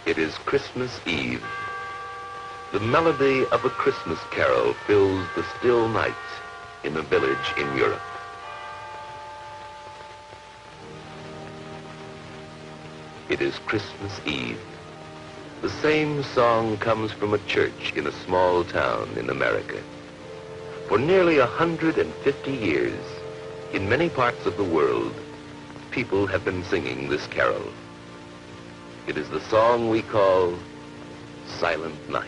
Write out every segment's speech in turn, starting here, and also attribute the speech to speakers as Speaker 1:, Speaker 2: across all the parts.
Speaker 1: It is Christmas Eve. The melody of a Christmas carol fills the still night in a village in Europe. It is Christmas Eve. The same song comes from a church in a small town in America. For nearly 150 years, in many parts of the world, people have been singing this carol. It is the song we call Silent Night.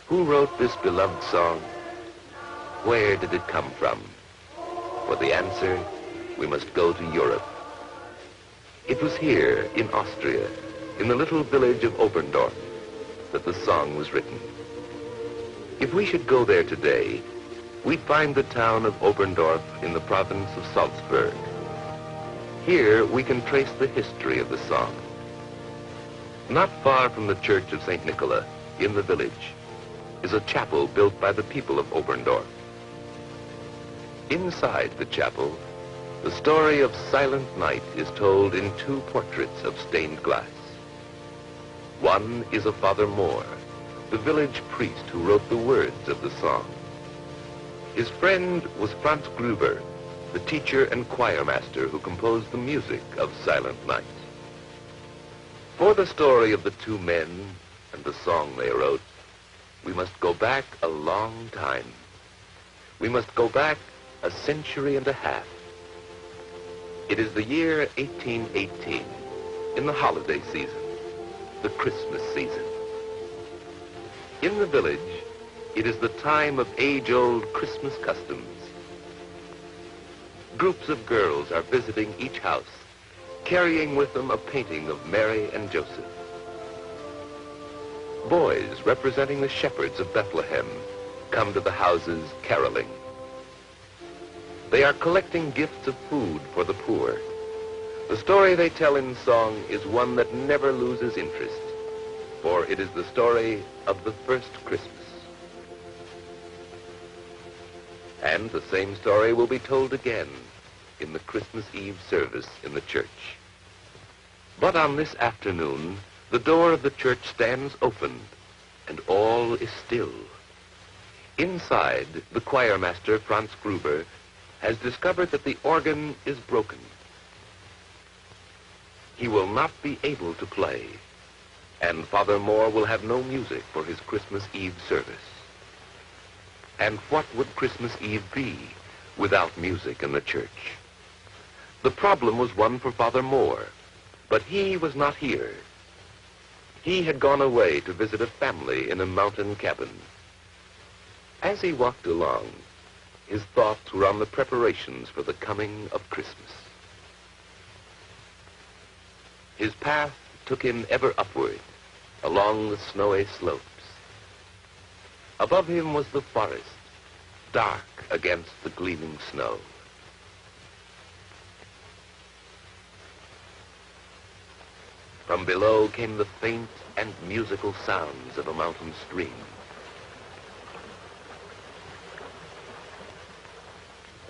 Speaker 1: Who wrote this beloved song? Where did it come from? For the answer, we must go to Europe. It was here, in Austria, in the little village of Oberndorf, that the song was written. If we should go there today, we'd find the town of Oberndorf in the province of Salzburg. Here, we can trace the history of the song. Not far from the church of St. Nicholas, in the village, is a chapel built by the people of Oberndorf. Inside the chapel, the story of Silent Night is told in two portraits of stained glass. One is of Father Moore, the village priest who wrote the words of the song. His friend was Franz Gruber, the teacher and choir master who composed the music of Silent Night. For the story of the two men and the song they wrote, we must go back a long time. We must go back a century and a half. It is the year 1818, in the holiday season, the Christmas season. In the village, it is the time of age-old Christmas customs. Groups of girls are visiting each house, carrying with them a painting of Mary and Joseph. Boys representing the shepherds of Bethlehem come to the houses caroling. They are collecting gifts of food for the poor. The story they tell in song is one that never loses interest, for it is the story of the first Christmas. And the same story will be told again in the Christmas Eve service in the church. But on this afternoon, the door of the church stands open, and all is still. Inside, the choir master, Franz Gruber, has discovered that the organ is broken. He will not be able to play, and Father Moore will have no music for his Christmas Eve service. And what would Christmas Eve be without music in the church? The problem was one for Father Moore, but he was not here. He had gone away to visit a family in a mountain cabin. As he walked along, his thoughts were on the preparations for the coming of Christmas. His path took him ever upward, along the snowy slopes. Above him was the forest, dark against the gleaming snow. From below came the faint and musical sounds of a mountain stream.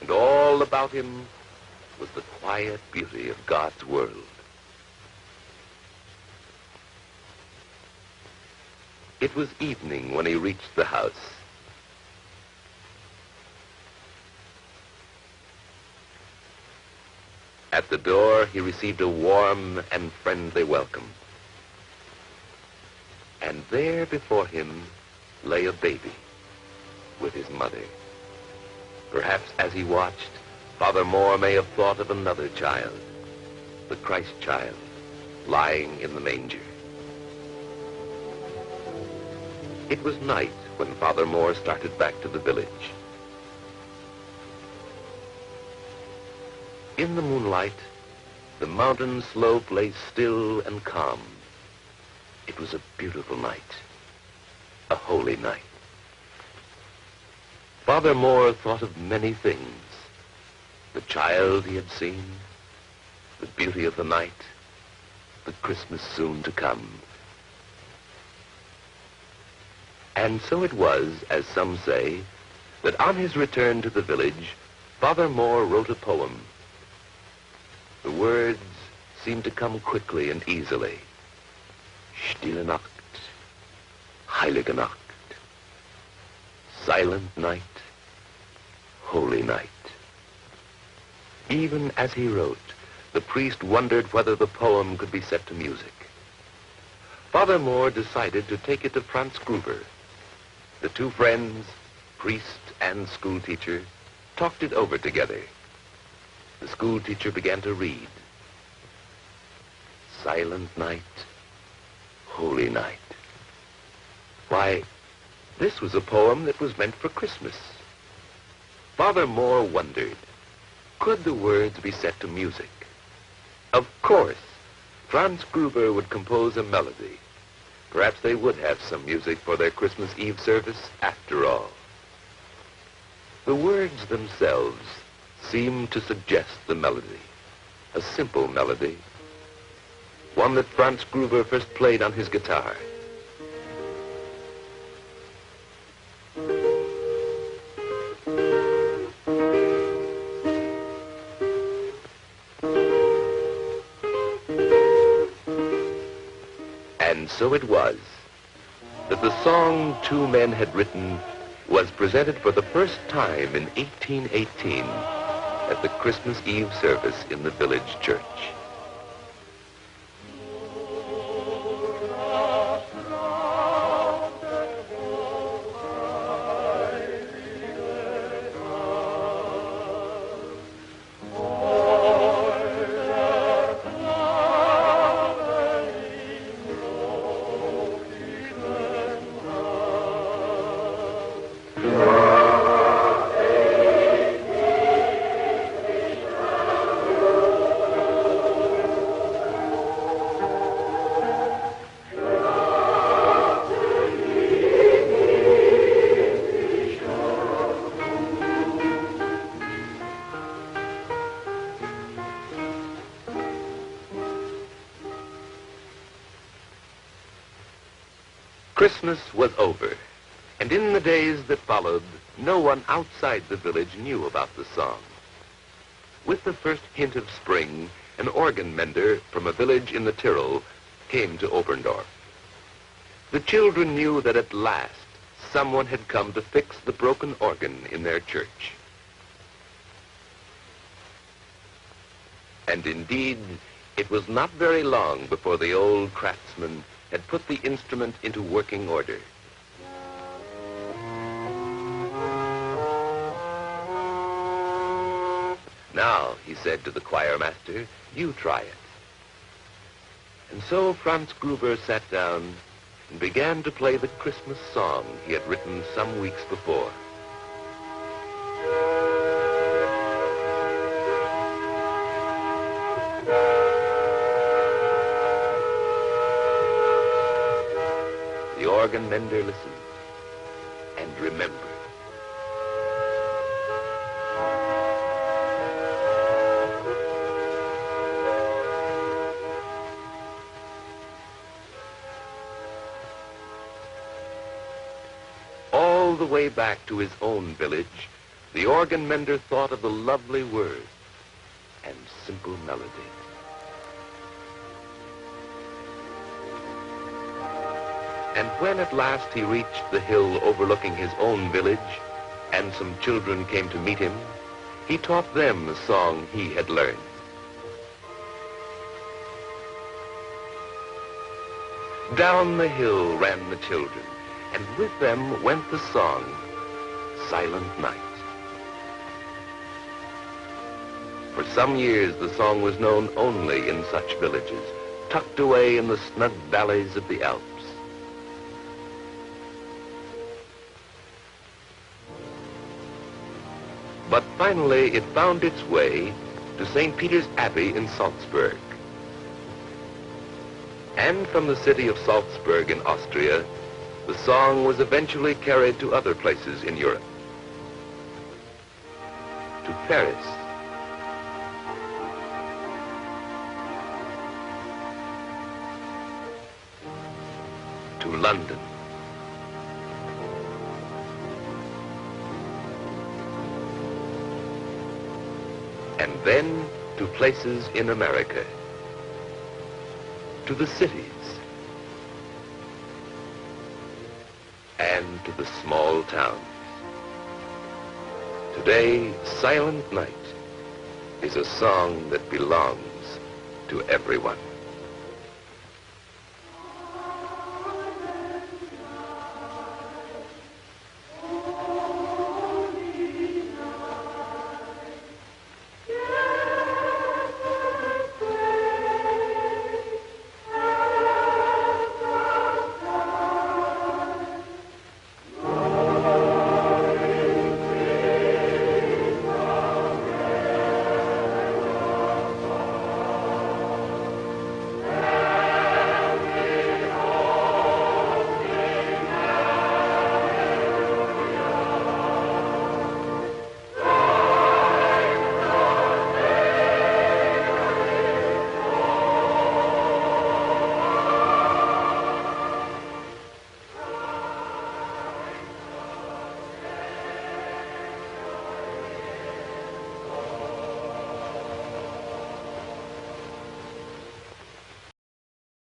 Speaker 1: And all about him was the quiet beauty of God's world. It was evening when he reached the house. At the door, he received a warm and friendly welcome. And there before him lay a baby with his mother. Perhaps as he watched, Father Moore may have thought of another child, the Christ child, lying in the manger. It was night when Father Moore started back to the village. In the moonlight, the mountain slope lay still and calm. It was a beautiful night, a holy night. Father Moore thought of many things. The child he had seen, the beauty of the night, the Christmas soon to come. And so it was, as some say, that on his return to the village, Father Moore wrote a poem. The words seemed to come quickly and easily. Stille Nacht, heilige Nacht, silent night, holy night. Even as he wrote, the priest wondered whether the poem could be set to music. Father Moore decided to take it to Franz Gruber. The two friends, priest and schoolteacher, talked it over together. The schoolteacher began to read. Silent night, holy night. Why, this was a poem that was meant for Christmas. Father Moore wondered, could the words be set to music? Of course, Franz Gruber would compose a melody. Perhaps they would have some music for their Christmas Eve service after all. The words themselves seemed to suggest the melody, a simple melody, one that Franz Gruber first played on his guitar. And so it was that the song two men had written was presented for the first time in 1818 at the Christmas Eve service in the village church. Christmas was over, and in the days that followed, no one outside the village knew about the song. With the first hint of spring, an organ mender from a village in the Tyrol came to Oberndorf. The children knew that at last someone had come to fix the broken organ in their church. And indeed, it was not very long before the old craftsman had put the instrument into working order. Now, he said to the choir master, you try it. And so Franz Gruber sat down and began to play the Christmas song he had written some weeks before. The organ mender listened and remembered. All the way back to his own village, the organ mender thought of the lovely words and simple melody. And when at last he reached the hill overlooking his own village, and some children came to meet him, he taught them the song he had learned. Down the hill ran the children, and with them went the song, Silent Night. For some years, the song was known only in such villages, tucked away in the snug valleys of the Alps. But finally, it found its way to St. Peter's Abbey in Salzburg. And from the city of Salzburg in Austria, the song was eventually carried to other places in Europe. To Paris, to London, and then to places in America, to the cities, and to the small towns. Today, Silent Night is a song that belongs to everyone.